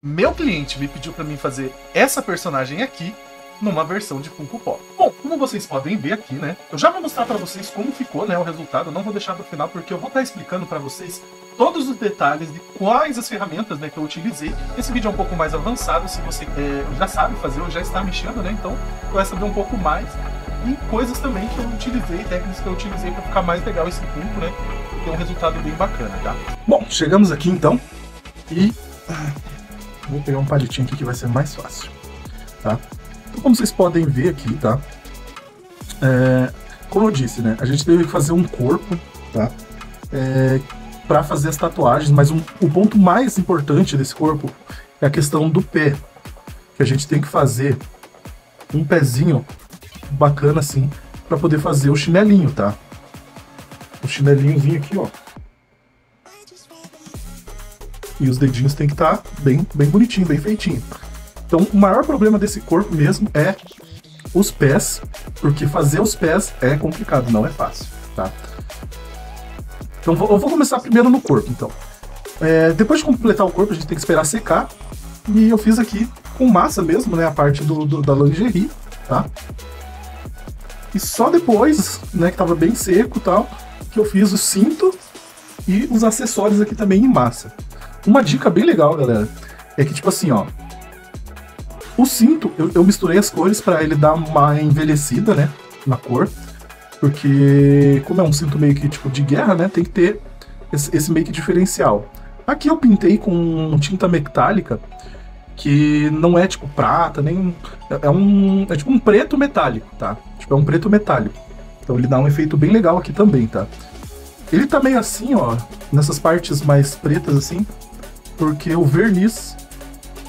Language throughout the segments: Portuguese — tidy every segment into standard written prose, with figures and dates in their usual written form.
Meu cliente me pediu para mim fazer essa personagem aqui numa versão de Funko Pop. Bom, como vocês podem ver aqui, né? Eu já vou mostrar para vocês como ficou, né, o resultado. Eu não vou deixar para o final porque eu vou estar explicando para vocês todos os detalhes de quais as ferramentas, né, que eu utilizei. Esse vídeo é um pouco mais avançado, se você já sabe fazer ou já está mexendo, né? Então vai saber um pouco mais. E coisas também que eu utilizei, técnicas que eu utilizei para ficar mais legal esse Funko, né? E ter um resultado bem bacana, tá? Bom, chegamos aqui então e vou pegar um palitinho aqui que vai ser mais fácil, tá? Então, como vocês podem ver aqui, tá? Como eu disse, né? A gente teve que fazer um corpo, tá? Para fazer as tatuagens, mas o ponto mais importante desse corpo é a questão do pé, que a gente tem que fazer um pezinho bacana assim, para poder fazer o chinelinho, tá? O chinelinhozinho aqui, ó. E os dedinhos tem que estar bem bonitinho, bem feitinho. Então, o maior problema desse corpo mesmo é os pés, porque fazer os pés é complicado, não é fácil, tá? Então, eu vou começar primeiro no corpo, então. Depois de completar o corpo, a gente tem que esperar secar. E eu fiz aqui com massa mesmo, né, a parte da lingerie, tá? E só depois, né, que tava bem seco e tal, que eu fiz o cinto e os acessórios aqui também em massa. Uma dica bem legal, galera, é que, tipo assim, ó, o cinto, eu misturei as cores pra ele dar uma envelhecida, né, na cor, porque como é um cinto meio que, tipo, de guerra, né, tem que ter esse meio que diferencial. Aqui eu pintei com tinta metálica, que não é, tipo, prata, nem... É tipo um preto metálico, tá? Tipo, é um preto metálico. Então ele dá um efeito bem legal aqui também, tá? Ele tá meio assim, ó, nessas partes mais pretas, assim, porque o verniz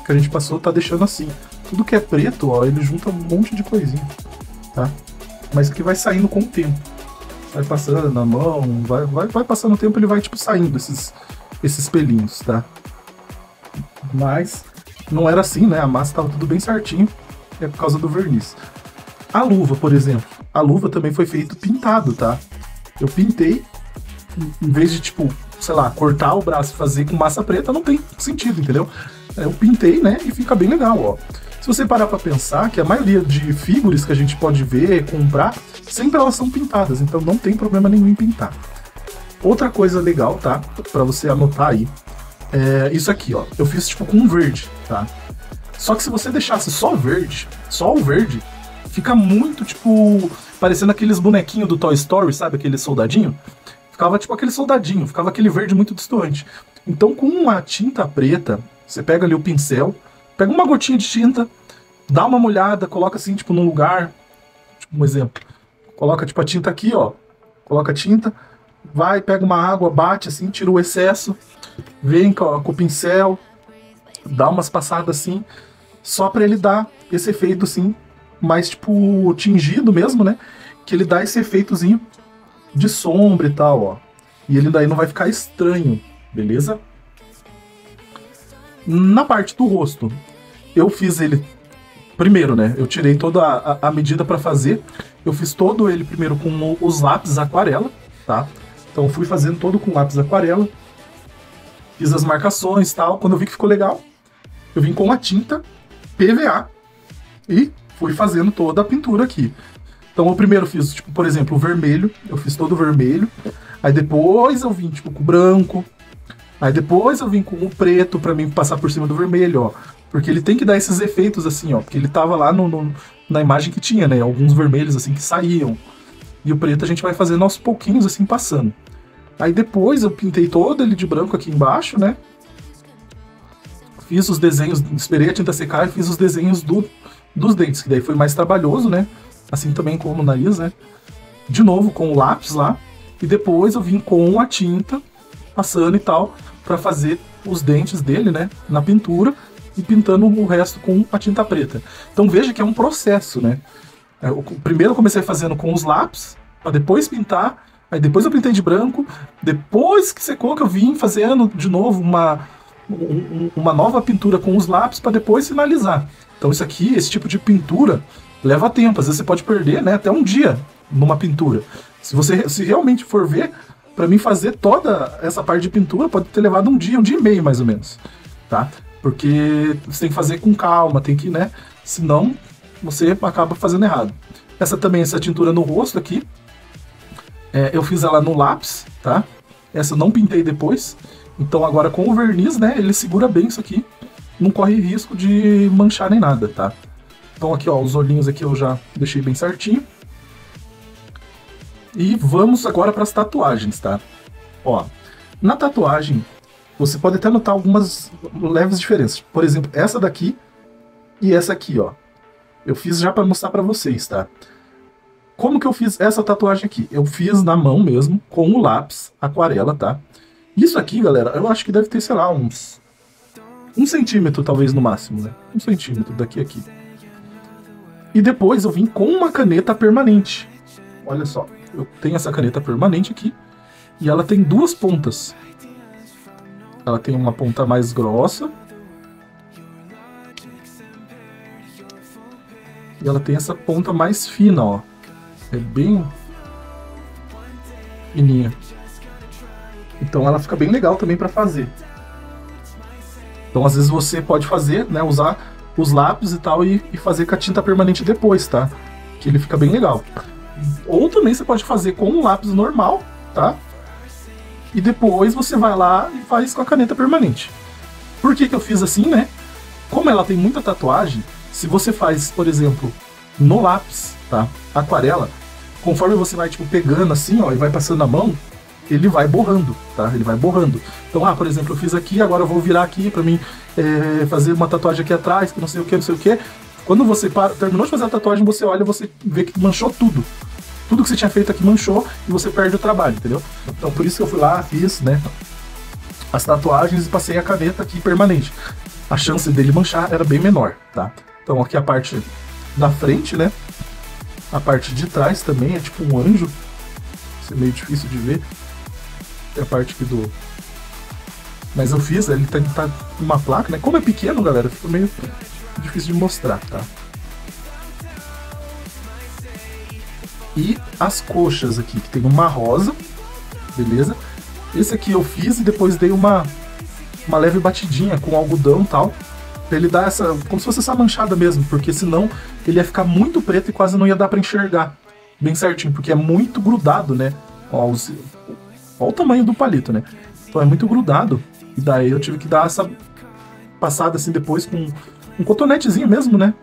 que a gente passou tá deixando assim. Tudo que é preto, ó, ele junta um monte de coisinha, tá? Mas que vai saindo com o tempo. Vai passando na mão, vai passando o tempo, ele vai, tipo, saindo esses pelinhos, tá? Mas não era assim, né? A massa tava tudo bem certinho, é por causa do verniz. A luva, por exemplo. A luva também foi feito pintado, tá? Eu pintei, em vez de, tipo, sei lá, cortar o braço e fazer com massa preta, não tem sentido, entendeu? Eu pintei, né, e fica bem legal, ó. Se você parar pra pensar que a maioria de figuras que a gente pode ver, comprar, sempre elas são pintadas, então não tem problema nenhum em pintar. Outra coisa legal, tá, pra você anotar aí, é isso aqui, ó. Eu fiz, tipo, com um verde, tá? Só que se você deixasse só o verde, fica muito, tipo, parecendo aqueles bonequinhos do Toy Story, sabe? Aquele soldadinho. Ficava tipo aquele soldadinho, ficava aquele verde muito destoante. Então, com uma tinta preta, você pega ali o pincel, pega uma gotinha de tinta, dá uma molhada, coloca assim, tipo, num lugar, tipo, um exemplo. Coloca, tipo, a tinta aqui, ó. Coloca a tinta, vai, pega uma água, bate assim, tira o excesso, vem com o pincel, dá umas passadas assim, só pra ele dar esse efeito, assim, mais, tipo, tingido mesmo, né? Que ele dá esse efeitozinho de sombra e tal, ó. E ele daí não vai ficar estranho, beleza? Na parte do rosto, eu fiz ele primeiro, né? Eu tirei toda a medida pra fazer. Eu fiz todo ele primeiro com os lápis aquarela, tá? Então eu fui fazendo todo com lápis aquarela. Fiz as marcações e tal. Quando eu vi que ficou legal, eu vim com a tinta PVA e fui fazendo toda a pintura aqui. Então eu primeiro fiz, tipo, por exemplo, o vermelho. Eu fiz todo o vermelho. Aí depois eu vim, tipo, com o branco. Aí depois eu vim com o preto pra mim passar por cima do vermelho, ó. Porque ele tem que dar esses efeitos assim, ó. Porque ele tava lá na imagem que tinha, né? Alguns vermelhos assim que saíam. E o preto a gente vai fazendo aos pouquinhos assim, passando. Aí depois eu pintei todo ele de branco aqui embaixo, né? Fiz os desenhos, esperei a tinta secar e fiz os desenhos dos dentes, que daí foi mais trabalhoso, né? Assim também como o nariz, né? De novo com o lápis lá. E depois eu vim com a tinta, passando e tal, pra fazer os dentes dele, né? Na pintura e pintando o resto com a tinta preta. Então veja que é um processo, né? Primeiro eu comecei fazendo com os lápis, pra depois pintar. Aí depois eu pintei de branco. Depois que secou que eu vim fazendo de novo uma nova pintura com os lápis para depois finalizar. Então isso aqui, esse tipo de pintura, leva tempo. Às vezes você pode perder, né, até um dia numa pintura. Se realmente for ver, para mim fazer toda essa parte de pintura pode ter levado um dia e meio mais ou menos, tá? Porque você tem que fazer com calma, tem que, né? Senão você acaba fazendo errado. Essa tintura no rosto aqui, eu fiz ela no lápis, tá? Essa eu não pintei depois. Então agora com o verniz, né, ele segura bem isso aqui. Não corre risco de manchar nem nada, tá? Então aqui, ó, os olhinhos aqui eu já deixei bem certinho. E vamos agora para as tatuagens, tá? Ó, na tatuagem, você pode até notar algumas leves diferenças. Por exemplo, essa daqui e essa aqui, ó. Eu fiz já para mostrar para vocês, tá? Como que eu fiz essa tatuagem aqui? Eu fiz na mão mesmo, com o lápis, aquarela, tá? Isso aqui, galera, eu acho que deve ter, sei lá, uns 1 centímetro, talvez, no máximo, né? 1 centímetro daqui a aqui. E depois eu vim com uma caneta permanente. Olha só, eu tenho essa caneta permanente aqui. E ela tem 2 pontas. Ela tem uma ponta mais grossa. E ela tem essa ponta mais fina, ó. É bem fininha. Então ela fica bem legal também para fazer. Então às vezes você pode fazer, né, usar os lápis e tal e fazer com a tinta permanente depois, tá? Que ele fica bem legal. Ou também você pode fazer com um lápis normal, tá? E depois você vai lá e faz com a caneta permanente. Por que que eu fiz assim, né? Como ela tem muita tatuagem, se você faz, por exemplo, no lápis, tá? Aquarela, conforme você vai, tipo, pegando assim, ó, e vai passando a mão, ele vai borrando, tá? Ele vai borrando. Então, por exemplo, eu fiz aqui, agora eu vou virar aqui pra mim fazer uma tatuagem aqui atrás, que não sei o que, não sei o que. Quando você terminou de fazer a tatuagem, você olha e você vê que manchou tudo. Tudo que você tinha feito aqui manchou e você perde o trabalho, entendeu? Então, por isso que eu fui lá, fiz, né, as tatuagens e passei a caneta aqui permanente. A chance dele manchar era bem menor, tá? Então, aqui a parte da frente, né? A parte de trás também é tipo um anjo. Isso é meio difícil de ver. Tem a parte aqui do... Mas eu fiz, ele tá com uma placa, né? Como é pequeno, galera, fica meio difícil de mostrar, tá? E as coxas aqui, que tem uma rosa, beleza? Esse aqui eu fiz e depois dei uma leve batidinha com algodão e tal, pra ele dar essa, como se fosse essa manchada mesmo, porque senão ele ia ficar muito preto e quase não ia dar pra enxergar bem certinho, porque é muito grudado, né? Ó o tamanho do palito, né? Então é muito grudado, e daí eu tive que dar essa passada assim depois com um cotonetezinho mesmo, né?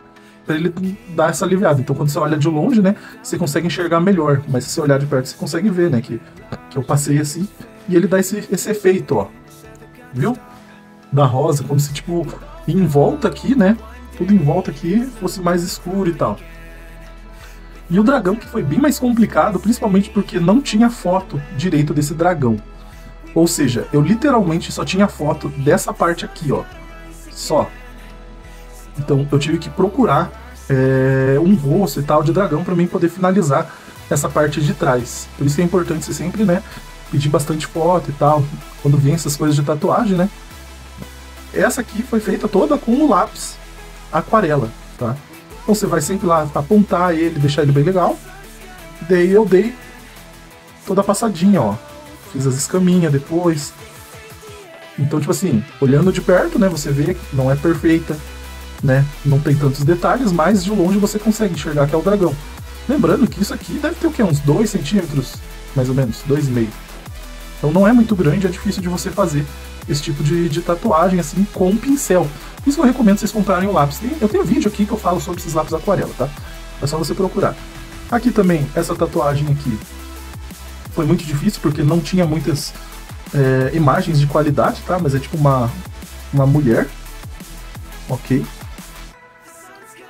Pra ele dar essa aliviada. Então quando você olha de longe, né, você consegue enxergar melhor, mas se você olhar de perto você consegue ver, né, que eu passei assim, e ele dá esse efeito, ó. Viu? Da rosa, como se tipo em volta aqui, né, tudo em volta aqui fosse mais escuro e tal. E o dragão, que foi bem mais complicado, principalmente porque não tinha foto direito desse dragão. Ou seja, eu literalmente só tinha foto dessa parte aqui, ó. Só. Então eu tive que procurar um rosto e tal de dragão para mim poder finalizar essa parte de trás. Por isso que é importante você sempre, né, pedir bastante foto e tal, quando vem essas coisas de tatuagem, né. Essa aqui foi feita toda com o lápis aquarela, tá? Então você vai sempre lá apontar ele, deixar ele bem legal. Daí eu dei toda a passadinha, ó. Fiz as escaminhas depois. Então, tipo assim, olhando de perto, né, você vê que não é perfeita, né? Não tem tantos detalhes, mas de longe você consegue enxergar que é o dragão. Lembrando que isso aqui deve ter o quê? Uns 2 centímetros, mais ou menos, 2,5. Então não é muito grande, é difícil de você fazer esse tipo de tatuagem assim com um pincel. Por isso que eu recomendo vocês comprarem o lápis. Eu tenho um vídeo aqui que eu falo sobre esses lápis aquarela, tá? É só você procurar. Aqui também, essa tatuagem aqui foi muito difícil porque não tinha muitas imagens de qualidade, tá? Mas é tipo uma mulher. Ok.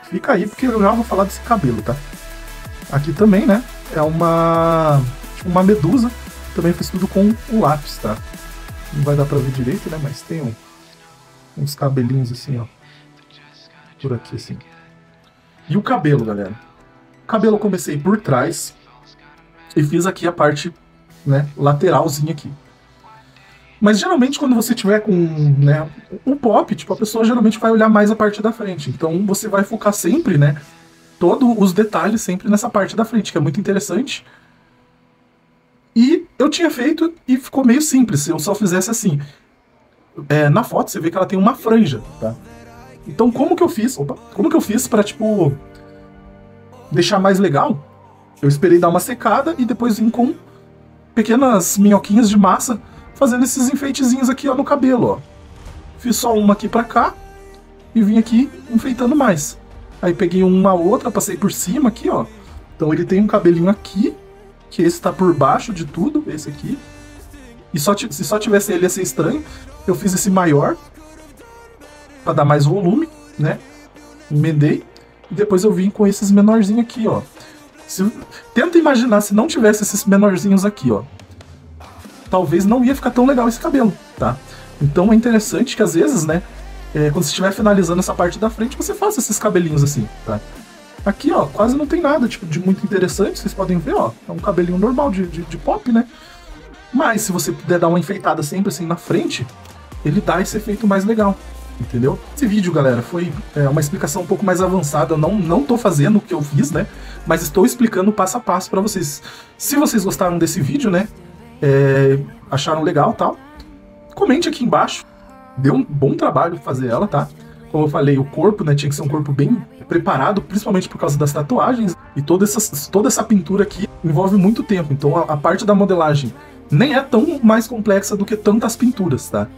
Fica aí porque eu já vou falar desse cabelo, tá? Aqui também, né? É tipo uma medusa. Também fiz tudo com o lápis, tá? Não vai dar pra ver direito, né? Mas tem uns cabelinhos assim, ó. Por aqui, assim. E o cabelo, galera? O cabelo eu comecei por trás e fiz aqui a parte, né, lateralzinha aqui. Mas geralmente quando você tiver com, né, um pop, tipo, a pessoa geralmente vai olhar mais a parte da frente. Então você vai focar sempre, né, todos os detalhes sempre nessa parte da frente, que é muito interessante. E eu tinha feito e ficou meio simples, se eu só fizesse assim. na foto você vê que ela tem uma franja, tá? Então como que eu fiz pra, tipo, deixar mais legal? Eu esperei dar uma secada e depois vim com pequenas minhoquinhas de massa fazendo esses enfeitezinhos aqui, ó, no cabelo, ó. Fiz só uma aqui pra cá e vim aqui enfeitando mais. Aí peguei uma outra, passei por cima aqui, ó. Então ele tem um cabelinho aqui, que esse tá por baixo de tudo, esse aqui. E se só tivesse ele ia ser estranho. Eu fiz esse maior pra dar mais volume, né? Emendei. E depois eu vim com esses menorzinhos aqui, ó. Tenta imaginar se não tivesse esses menorzinhos aqui, ó. Talvez não ia ficar tão legal esse cabelo, tá? Então é interessante que às vezes, né, quando você estiver finalizando essa parte da frente, você faça esses cabelinhos assim, tá? Aqui, ó, quase não tem nada tipo, de muito interessante, vocês podem ver, ó. É um cabelinho normal de pop, né? Mas se você puder dar uma enfeitada sempre assim na frente, ele dá esse efeito mais legal, entendeu? Esse vídeo, galera, foi uma explicação um pouco mais avançada. Eu não tô fazendo o que eu fiz, né? Mas estou explicando passo a passo pra vocês. Se vocês gostaram desse vídeo, né? Acharam legal e tal, comente aqui embaixo. Deu um bom trabalho fazer ela, tá? Como eu falei, o corpo, né, tinha que ser um corpo bem preparado, principalmente por causa das tatuagens. E toda essa pintura aqui envolve muito tempo. Então a parte da modelagem nem é tão mais complexa do que tantas pinturas, tá?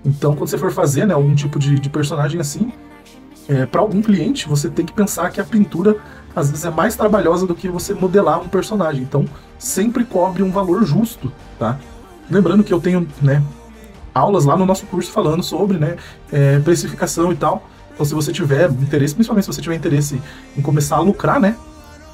Então quando você for fazer, né, algum tipo de personagem assim, para algum cliente, você tem que pensar que a pintura às vezes é mais trabalhosa do que você modelar um personagem. Então sempre cobre um valor justo, tá? Lembrando que eu tenho, né, aulas lá no nosso curso falando sobre, né, precificação e tal. Então se você tiver interesse, principalmente se você tiver interesse em começar a lucrar, né,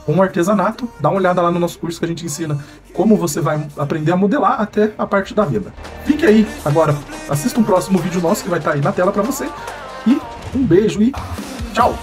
com o artesanato, dá uma olhada lá no nosso curso que a gente ensina como você vai aprender a modelar até a parte da venda. Fique aí agora, assista um próximo vídeo nosso que vai estar aí na tela para você. E um beijo e tchau!